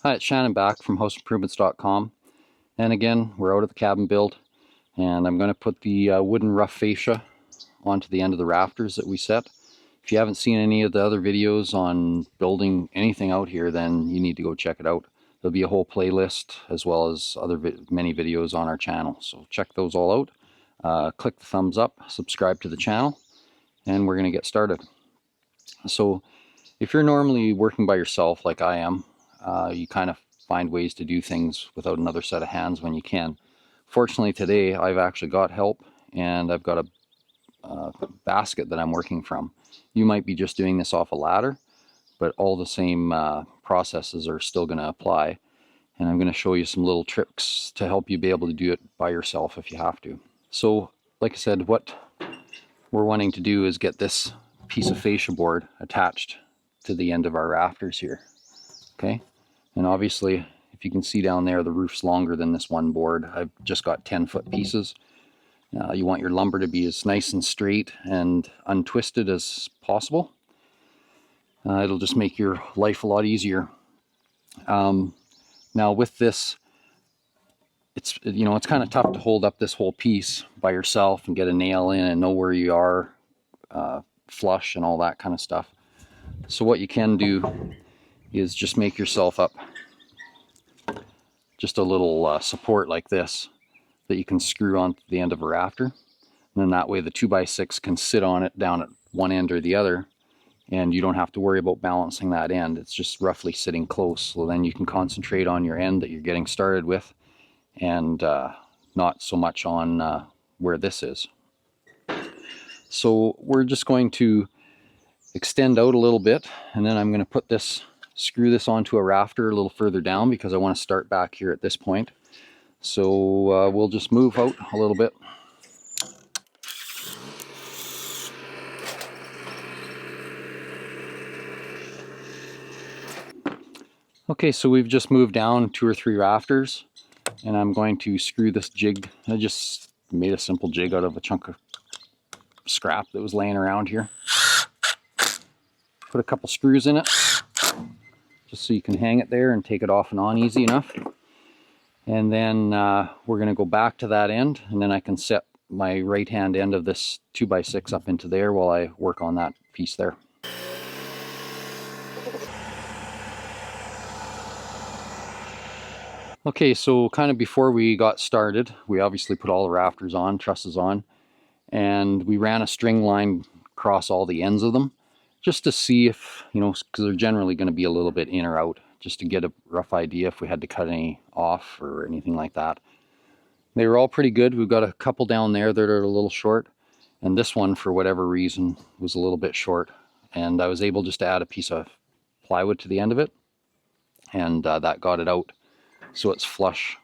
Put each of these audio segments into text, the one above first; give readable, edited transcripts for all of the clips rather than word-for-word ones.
Hi, it's Shannon back from houseimprovements.com, and again we're out at the cabin build, and I'm going to put the wooden rough fascia onto the end of the rafters that we set. If you haven't seen any of the other videos on building anything out here, then you need to go check it out. There'll be a whole playlist as well as many videos on our channel, so check those all out. Click the thumbs up, subscribe to the channel, and we're going to get started. So if you're normally working by yourself like I am, you kind of find ways to do things without another set of hands when you can. Fortunately today I've actually got help, and I've got a basket that I'm working from. You might be just doing this off a ladder, but all the same processes are still going to apply, and I'm going to show you some little tricks to help you be able to do it by yourself if you have to. So like I said, what we're wanting to do is get this piece of fascia board attached to the end of our rafters here. Okay, and obviously if you can see down there, the roof's longer than this one board. I've just got 10-foot pieces. You want your lumber to be as nice and straight and untwisted as possible. It'll just make your life a lot easier. Now with this, it's kind of tough to hold up this whole piece by yourself and get a nail in and know where you are flush and all that kind of stuff. So what you can do is just make yourself up just a little support like this that you can screw on the end of a rafter, and then that way the 2x6 can sit on it down at one end or the other, and you don't have to worry about balancing that end. It's just roughly sitting close, so then you can concentrate on your end that you're getting started with, and not so much on where this is. So we're just going to extend out a little bit, and then I'm going to screw this onto a rafter a little further down because I want to start back here at this point. So we'll just move out a little bit. Okay, so we've just moved down 2 or 3 rafters, and I'm going to screw this jig. I just made a simple jig out of a chunk of scrap that was laying around here. Put a couple screws in it, just so you can hang it there and take it off and on easy enough. And then we're going to go back to that end, and then I can set my right hand end of this 2x6 up into there while I work on that piece there. Okay, so kind of before we got started, we obviously put all the rafters on, trusses on, and we ran a string line across all the ends of them just to see if, because they're generally going to be a little bit in or out, just to get a rough idea if we had to cut any off or anything like that. They were all pretty good. We've got a couple down there that are a little short, and this one, for whatever reason, was a little bit short, and I was able just to add a piece of plywood to the end of it, and that got it out. So it's flush,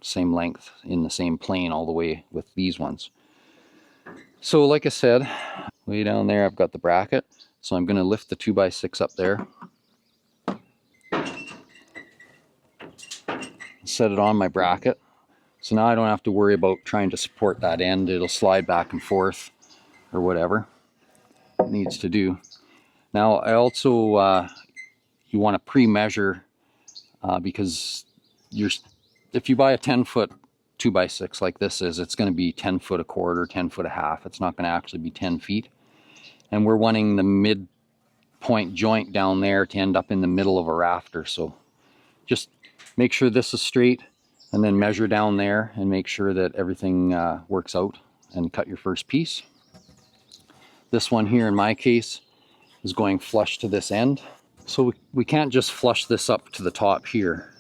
same length, in the same plane all the way with these ones. So like I said, way down there I've got the bracket. So I'm going to lift the 2x6 up there, set it on my bracket. So now I don't have to worry about trying to support that end. It'll slide back and forth or whatever it needs to do. Now I also, you want to pre-measure because if you buy a 10-foot 2x6 like this is, it's going to be 10 foot a quarter, 10 foot a half. It's not going to actually be 10 feet. And we're wanting the mid-point joint down there to end up in the middle of a rafter. So just make sure this is straight, and then measure down there and make sure that everything works out, and cut your first piece. This one here in my case is going flush to this end. So we can't just flush this up to the top here,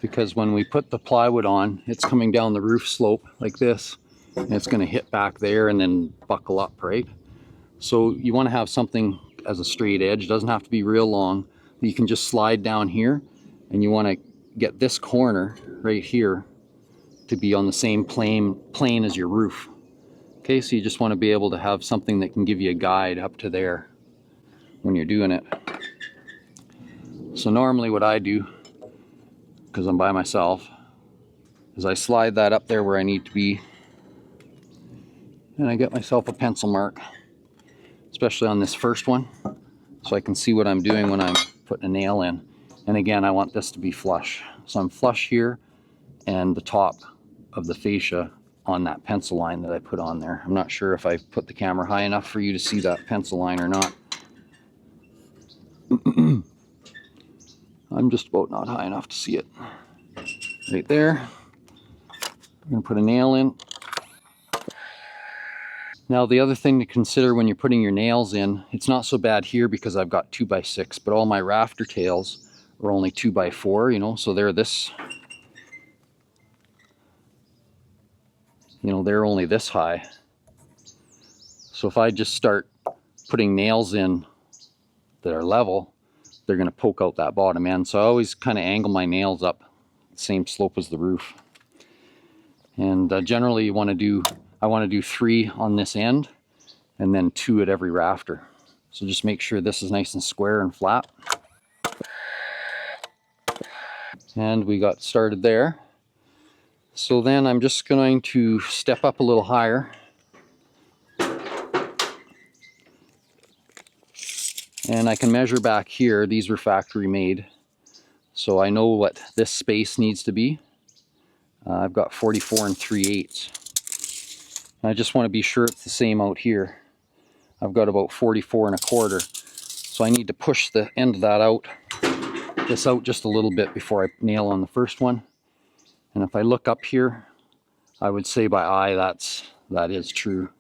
because when we put the plywood on, it's coming down the roof slope like this, and it's going to hit back there and then buckle up, right? So you want to have something as a straight edge. It doesn't have to be real long. You can just slide down here, and you want to get this corner right here to be on the same plane as your roof. Okay, so you just want to be able to have something that can give you a guide up to there when you're doing it. So normally what I do, because I'm by myself, is I slide that up there where I need to be, and I get myself a pencil mark, especially on this first one, so I can see what I'm doing when I'm putting a nail in. And again, I want this to be flush. So I'm flush here and the top of the fascia on that pencil line that I put on there. I'm not sure if I put the camera high enough for you to see that pencil line or not. I'm just about not high enough to see it. Right there. I'm going to put a nail in. Now the other thing to consider when you're putting your nails in, it's not so bad here because I've got 2x6, but all my rafter tails are only 2x4, you know, so they're this, you know, they're only this high. So if I just start putting nails in that are level, they're going to poke out that bottom end. So I always kind of angle my nails up the same slope as the roof. And generally I want to do 3 on this end and then 2 at every rafter. So just make sure this is nice and square and flat. And we got started there. So then I'm just going to step up a little higher. And I can measure back here. These were factory made. So I know what this space needs to be. I've got 44 3/8. I just want to be sure it's the same out here. I've got about 44 1/4. So I need to push the end of that out, this out just a little bit before I nail on the first one. And if I look up here, I would say by eye that is true.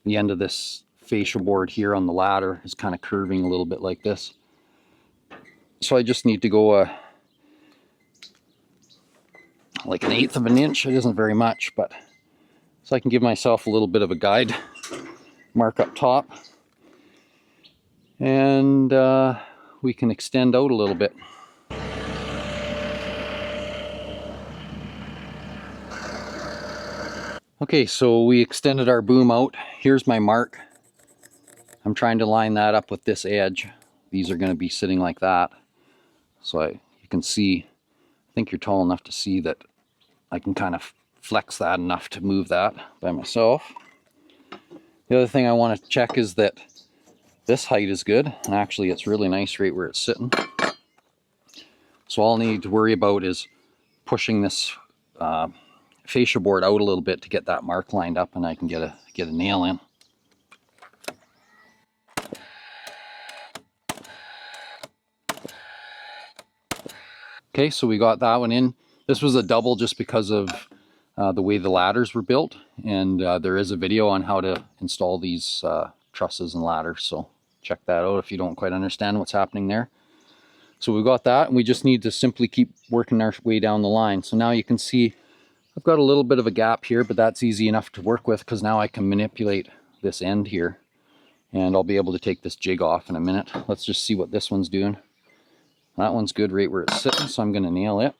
The end of this fascia board here on the ladder is kind of curving a little bit like this. So I just need to go like 1/8 of an inch. It isn't very much, but so I can give myself a little bit of a guide mark up top. And we can extend out a little bit. Okay, so we extended our boom out. Here's my mark. I'm trying to line that up with this edge. These are going to be sitting like that. So you can see, I think you're tall enough to see that I can kind of flex that enough to move that by myself. The other thing I want to check is that this height is good. And actually it's really nice right where it's sitting. So all I need to worry about is pushing this fascia board out a little bit to get that mark lined up, and I can get a nail in. Okay, so we got that one in. This was a double just because of the way the ladders were built, and there is a video on how to install these trusses and ladders, so check that out if you don't quite understand what's happening there. So we got that, and we just need to simply keep working our way down the line. So now you can see I've got a little bit of a gap here, but that's easy enough to work with because now I can manipulate this end here, and I'll be able to take this jig off in a minute. Let's just see what this one's doing. That one's good right where it's sitting, so I'm going to nail it.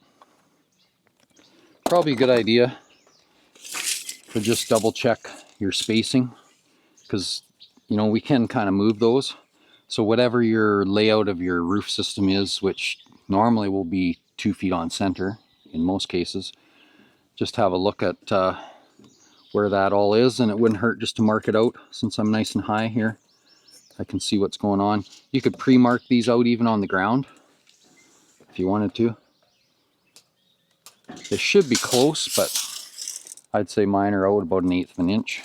Probably a good idea to just double check your spacing, because you know we can kind of move those. So whatever your layout of your roof system is, which normally will be 2 feet on center in most cases, just have a look at where that all is, and it wouldn't hurt just to mark it out. Since I'm nice and high here, I can see what's going on. You could pre-mark these out even on the ground if you wanted to. They should be close, but I'd say mine are out about 1/8 of an inch.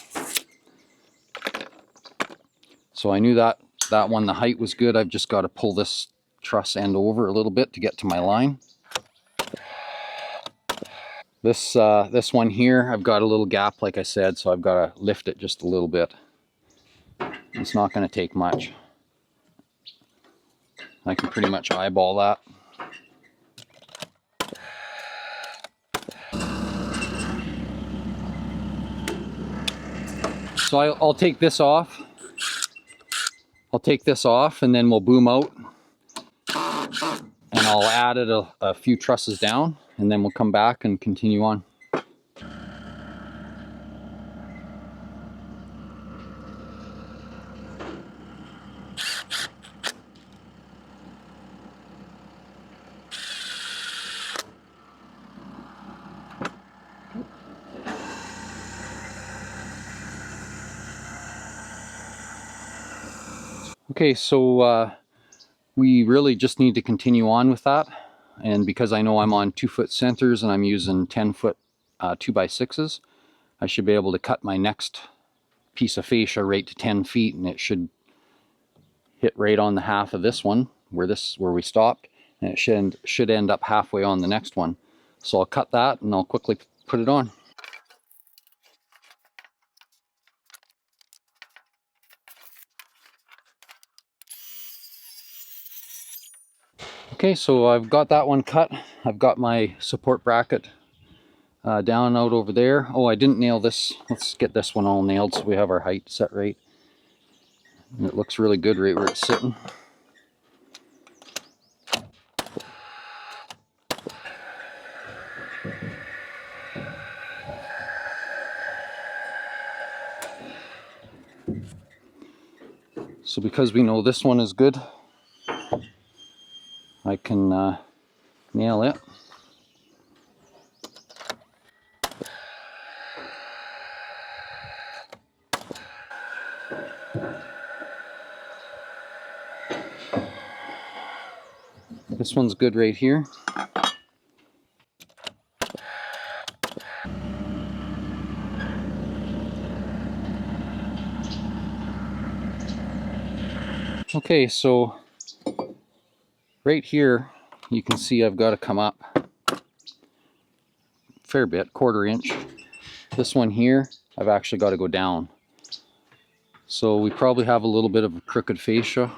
So I knew that one, the height was good. I've just got to pull this truss end over a little bit to get to my line. This one here, I've got a little gap, like I said, so I've got to lift it just a little bit. It's not going to take much. I can pretty much eyeball that. So I'll take this off. I'll take this off, and then we'll boom out. And I'll add it a few trusses down, and then we'll come back and continue on. Okay, so we really just need to continue on with that. And because I know I'm on 2-foot centers and I'm using 10-foot 2x6s, I should be able to cut my next piece of fascia right to 10 feet, and it should hit right on the half of this one where we stopped, and it should end up halfway on the next one. So I'll cut that and I'll quickly put it on. Okay, so I've got that one cut. I've got my support bracket down out over there. Oh, I didn't nail this. Let's get this one all nailed so we have our height set right. And it looks really good right where it's sitting. So because we know this one is good, I can nail it. This one's good right here. Okay, so right here you can see I've got to come up a fair bit, 1/4 inch. This one here, I've actually got to go down. So we probably have a little bit of a crooked fascia,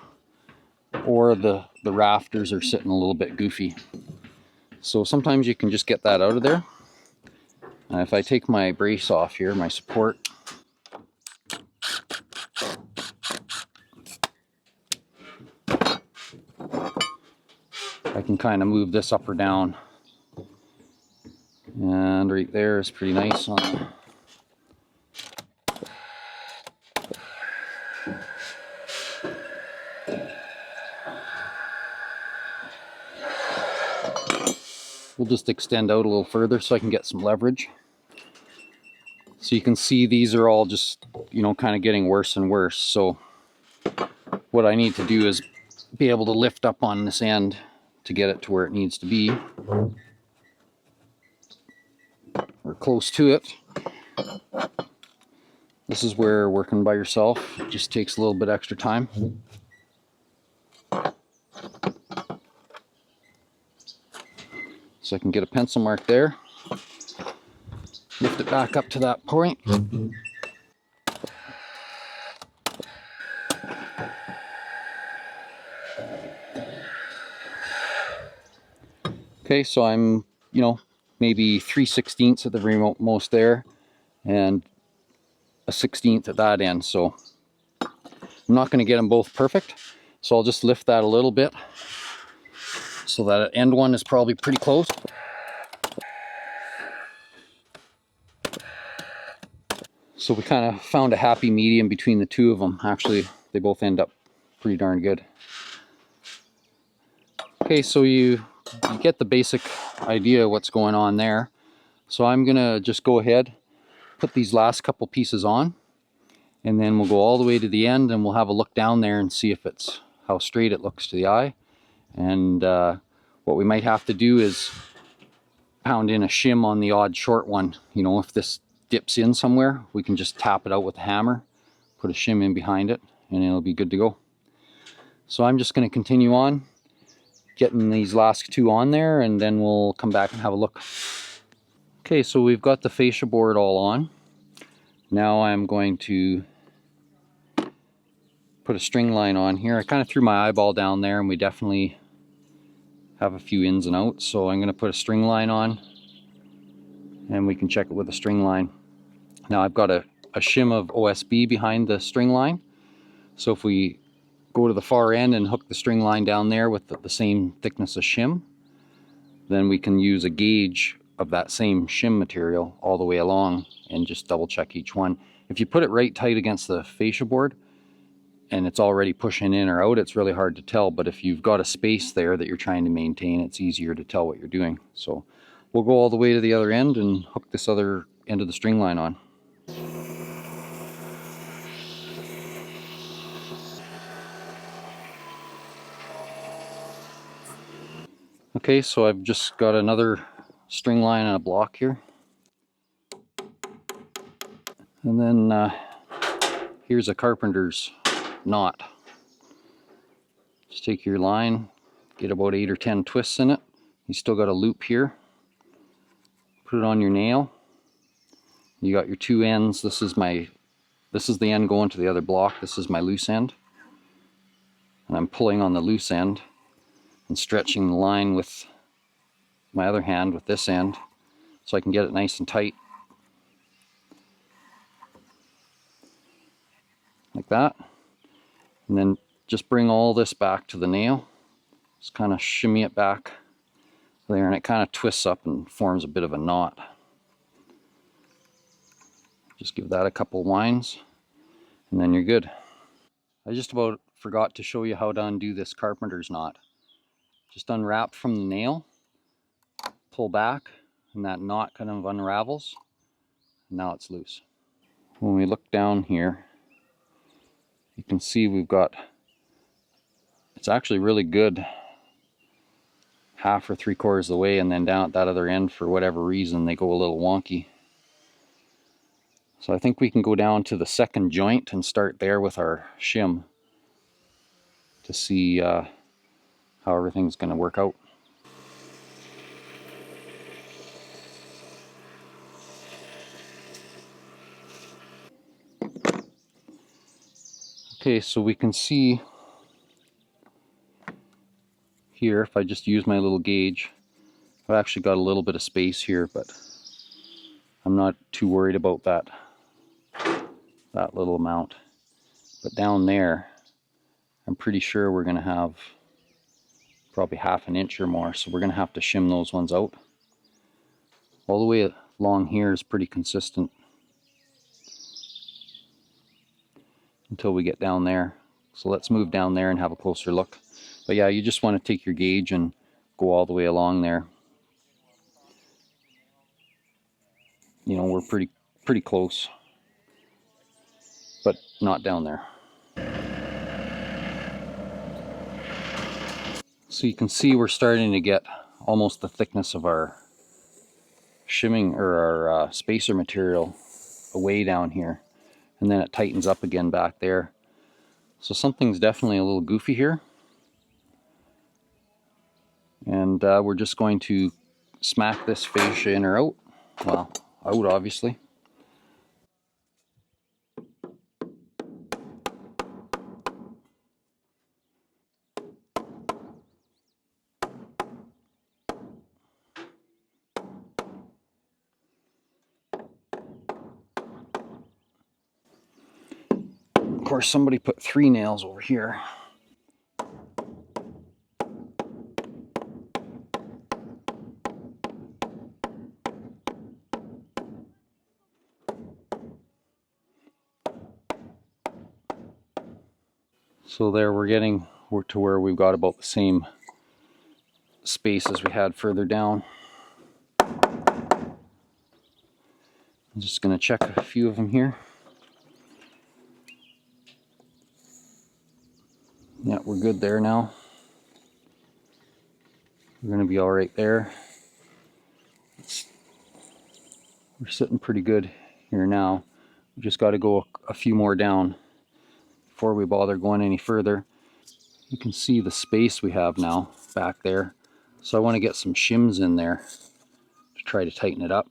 or the rafters are sitting a little bit goofy. So sometimes you can just get that out of there. And if I take my brace off here, my support, I can kind of move this up or down. And right there is pretty nice on. We'll just extend out a little further so I can get some leverage. So you can see these are all just, you know, kind of getting worse and worse. So what I need to do is be able to lift up on this end to get it to where it needs to be. We're close to it. This is where working by yourself just takes a little bit extra time. So I can get a pencil mark there. Lift it back up to that point. Okay, so I'm, you know, maybe 3/16 at the very most there, and a 1/16 at that end. So I'm not going to get them both perfect, so I'll just lift that a little bit so that end one is probably pretty close. So we kind of found a happy medium between the two of them. Actually, they both end up pretty darn good. Okay, so you get the basic idea of what's going on there. So I'm gonna just go ahead, put these last couple pieces on, and then we'll go all the way to the end and we'll have a look down there and see if it's how straight it looks to the eye. And what we might have to do is pound in a shim on the odd short one. You know, if this dips in somewhere, we can just tap it out with a hammer, put a shim in behind it, and it'll be good to go. So I'm just going to continue on getting these last two on there, and then we'll come back and have a look. Okay, so we've got the fascia board all on. Now I'm going to put a string line on here. I kind of threw my eyeball down there, and we definitely have a few ins and outs, so I'm going to put a string line on, and we can check it with a string line. Now I've got a shim of OSB behind the string line, so if we go to the far end and hook the string line down there with the same thickness of shim, then we can use a gauge of that same shim material all the way along and just double check each one. If you put it right tight against the fascia board and it's already pushing in or out, it's really hard to tell, but if you've got a space there that you're trying to maintain, it's easier to tell what you're doing. So we'll go all the way to the other end and hook this other end of the string line on. Okay, so I've just got another string line and a block here. And then here's a carpenter's knot. Just take your line, get about 8 or 10 twists in it. You still got a loop here. Put it on your nail. You got your two ends. This is the end going to the other block. This is my loose end. And I'm pulling on the loose end and stretching the line with my other hand with this end so I can get it nice and tight. Like that. And then just bring all this back to the nail. Just kind of shimmy it back there, and it kind of twists up and forms a bit of a knot. Just give that a couple winds and then you're good. I just about forgot to show you how to undo this carpenter's knot. Just unwrap from the nail, pull back, and that knot kind of unravels. And now it's loose. When we look down here, you can see it's actually really good half or 3/4 of the way, and then down at that other end, for whatever reason, they go a little wonky. So I think we can go down to the second joint and start there with our shim to see how everything's going to work out. Okay, so we can see here, if I just use my little gauge, I've actually got a little bit of space here, but I'm not too worried about that little amount. But down there, I'm pretty sure we're going to have probably 1/2 inch or more, so we're going to have to shim those ones out. All the way along here is pretty consistent until we get down there. So let's move down there and have a closer look. But yeah, you just want to take your gauge and go all the way along there. You know, we're pretty close, but not down there. So you can see we're starting to get almost the thickness of our shimming or our spacer material away down here, and then it tightens up again back there. So something's definitely a little goofy here, and we're just going to smack this fascia in or out. Well, out obviously. Of course, somebody put 3 nails over here. So there we're getting to where we've got about the same space as we had further down. I'm just going to check a few of them here. Yeah, we're good there now. We're going to be all right there. We're sitting pretty good here now. We just got to go a few more down before we bother going any further. You can see the space we have now back there. So I want to get some shims in there to try to tighten it up.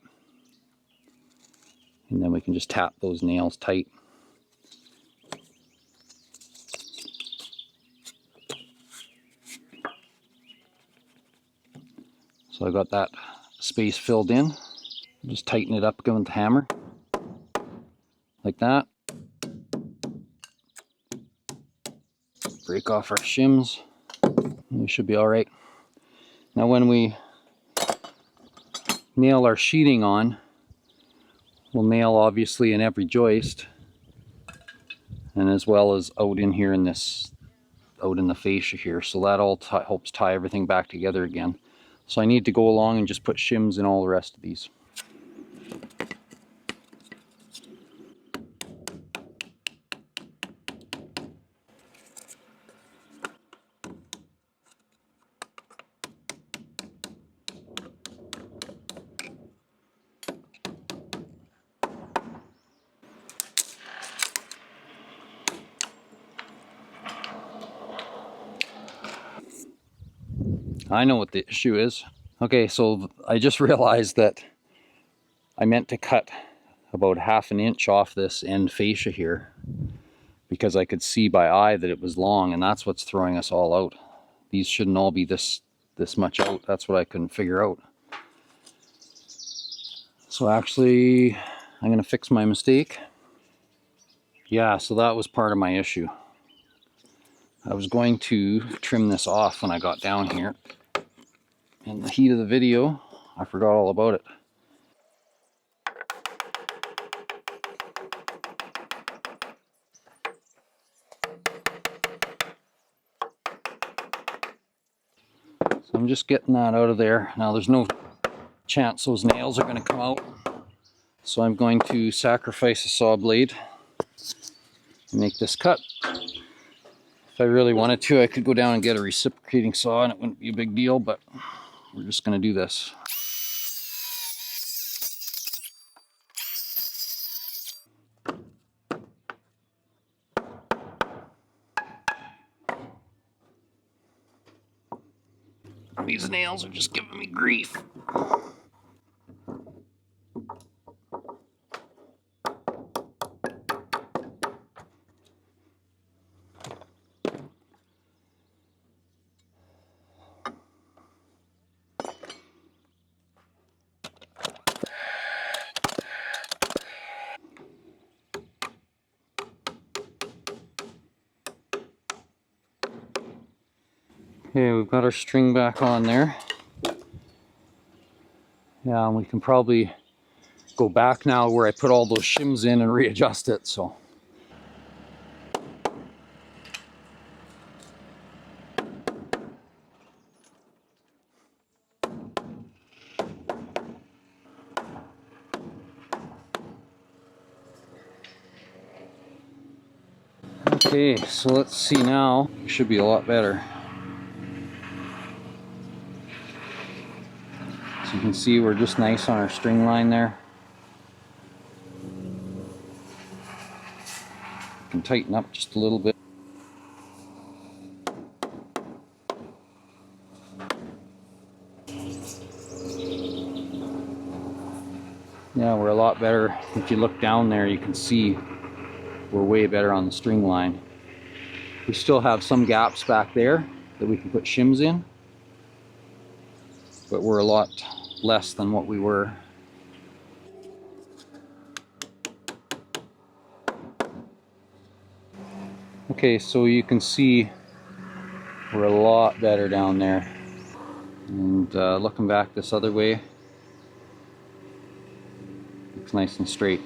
And then we can just tap those nails tight. So I got that space filled in. Just tighten it up again with the hammer. Like that. Break off our shims. We should be alright. Now when we nail our sheeting on, we'll nail obviously in every joist, and as well as out in here in this, out in the fascia here. So that all helps tie everything back together again. So I need to go along and just put shims in all the rest of these. I know what the issue is. Okay, so I just realized that I meant to cut about 1/2 inch off this end fascia here because I could see by eye that it was long, and that's what's throwing us all out. These shouldn't all be this much out. That's what I couldn't figure out. So actually, I'm going to fix my mistake. Yeah, so that was part of my issue. I was going to trim this off when I got down here. In the heat of the video, I forgot all about it. So I'm just getting that out of there. Now there's no chance those nails are going to come out. So I'm going to sacrifice a saw blade and make this cut. If I really wanted to, I could go down and get a reciprocating saw and it wouldn't be a big deal, but we're just going to do this. These nails are just giving me grief. Okay, we've got our string back on there. Yeah, and we can probably go back now where I put all those shims in and readjust it, so. Okay, so let's see now. It should be a lot better. So you can see we're just nice on our string line there. Can tighten up just a little bit. Yeah, we're a lot better. If you look down there, you can see we're way better on the string line. We still have some gaps back there that we can put shims in, but we're a lot less than what we were. Okay, so you can see we're a lot better down there. And looking back this other way, looks nice and straight.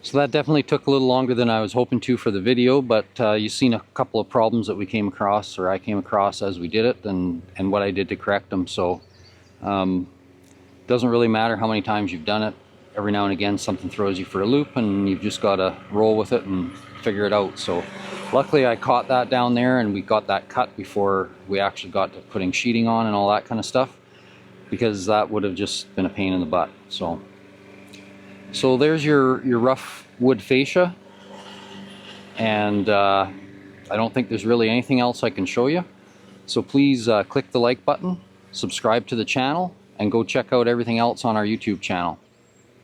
So that definitely took a little longer than I was hoping to for the video, but you've seen a couple of problems that we came across, or I came across as we did it, and what I did to correct them. So doesn't really matter how many times you've done it. Every now and again something throws you for a loop, and you've just got to roll with it and figure it out. So luckily I caught that down there, and we got that cut before we actually got to putting sheeting on and all that kind of stuff, because that would have just been a pain in the butt. So there's your rough wood fascia, and I don't think there's really anything else I can show you. So please click the like button, subscribe to the channel, and go check out everything else on our YouTube channel.